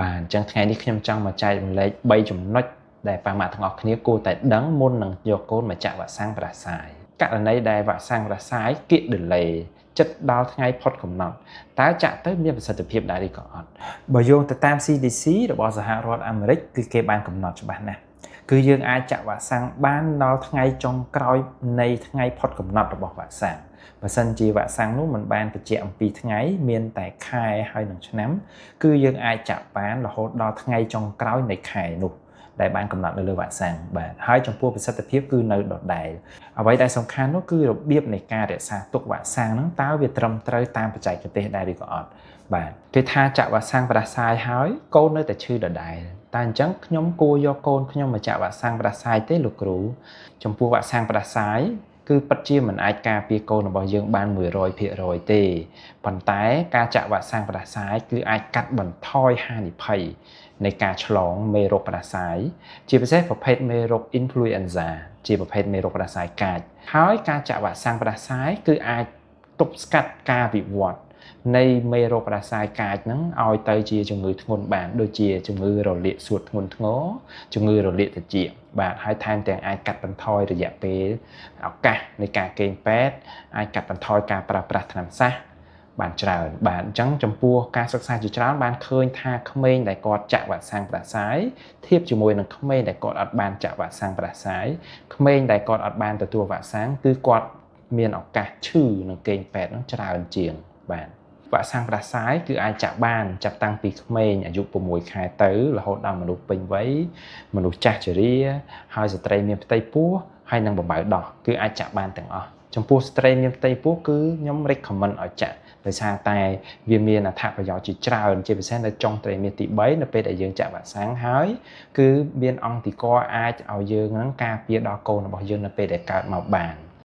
បាទអញ្ចឹងថ្ងៃនេះខ្ញុំចង់មកចែករំលែក3ចំណុចដែលប៉ាម៉ាក់ទាំងអស់គ្នាគួរតែដឹងមុននឹងយកកូនមកចាក់វ៉ាក់សាំងផ្ដាសាយករណីដែលវ៉ាក់សាំងផ្ដាសាយគៀក delay ចិត្តដល់ថ្ងៃផុតកំណត់តើចាក់ទៅមានប្រសិទ្ធភាពដែរឬក៏អត់បើយោងទៅតាម CDC របស់សហរដ្ឋអាមេរិកគឺគេបានកំណត់ច្បាស់ណាស់គឺយើងអាចចាក់វ៉ាក់សាំងបានដល់ថ្ងៃចុងក្រោយនៃថ្ងៃផុតកំណត់របស់វ៉ាក់សាំងបើសិនជាវ៉ាក់សាំងនោះមិនបានបញ្ជាក់អំពីថ្ងៃមានតែខែហើយនឹងឆ្នាំគឺយើងអាចចាក់បានរហូតដល់ថ្ងៃចុងក្រោយនៃខែនោះដែលបានកំណត់នៅលើវ៉ាក់សាំងបាទហើយចំពោះប្រសិទ្ធភាពគឺនៅដដែលអ្វីដែលសំខាន់នោះគឺរបៀបនៃការរក្សាទុកវ៉ាក់សាំងហ្នឹងតើវាត្រឹមត្រូវតាមបច្ចេកទេសដែរឬក៏អត់បាទគេថាចាក់វ៉ាក់សាំងផ្ដាសាយហើយកូននៅតែឈឺដដែលតែអញ្ចឹងខ្ញុំគួរយកកូនខ្ញុំមកចាក់វ៉ាក់សាំងផ្ដាសាយទេលោកគ្រូចំពោះវ៉ាក់សាំងផ្ដាសាយគឺពិតជាមិនអាចការពារកូនរបស់យើងបាន 100% ទេប៉ុន្តែការចាក់វ៉ាក់សាំងផ្ដាសាយគឺអាចកាត់បន្ថយហានិភ័យនៃការឆ្លងមេរោគផ្ដាសាយជាពិសេសប្រភេទមេរោគ Influenza ជាប្រភេទមេរោគផ្ដាសាយកាចហើយការចាក់វ៉ាក់សាំងផ្ដាសាយគឺអាចទប់ស្កាត់ការវិវត្តនៃមេរោគផ្ដាសាយកាចហ្នឹងឲ្យទៅជាជំងឺធ្ងន់បានដូចជាជំងឺរលាកសួតធ្ងន់ធ្ងរជំងឺរលាកត្រចៀកបាទហើយថែមទាំងអាចកាត់បន្ថយរយៈពេលឱកាសនៃការគេងពេទ្យអាចកាត់បន្ថយការប្រើប្រាស់ថ្នាំសាសន៍បានច្រើនបាទអញ្ចឹងចំពោះការសិក្សាជាច្រើនបានឃើញថាក្មេងដែលគាត់ចាក់វ៉ាក់សាំងផ្ដាសាយធៀបជាមួយនឹងក្មេងដែលគាត់អត់បានចាក់វ៉ាក់សាំងផ្ដាសាយក្មេងដែលគាត់អត់បានទទួលវ៉ាក់សាំងគឺគាត់មានឱកាសឈឺនឹងគេងពេទ្យនឹងច្រើនជាងបាទវ៉ាក់សាំងផ្ដាសាយគឺអាចចាក់បានចាប់តាំងពីក្មេងអាយុ6ខែទៅរហូតដល់មនុស្សពេញវ័យមនុស្សចាស់ជរាហើយស្ត្រីមានផ្ទៃពោះហើយនិងបំបៅដោះគឺអាចចាក់បានទាំងអស់ចំពោះស្ត្រីមានផ្ទៃពោះគឺខ្ញុំ recommend ឲ្យចាក់ដោយសារតែវាមានអត្ថប្រយោជន៍ជាច្រើនជាពិសេសនៅចុងត្រីមាសទី3នៅពេលដែលយើងចាក់វ៉ាក់សាំងហើយគឺមានអង្គតិកអាចឲ្យយើងនឹងការពារដល់កូនរបស់យើងនៅពេលដែលកើតមកបាន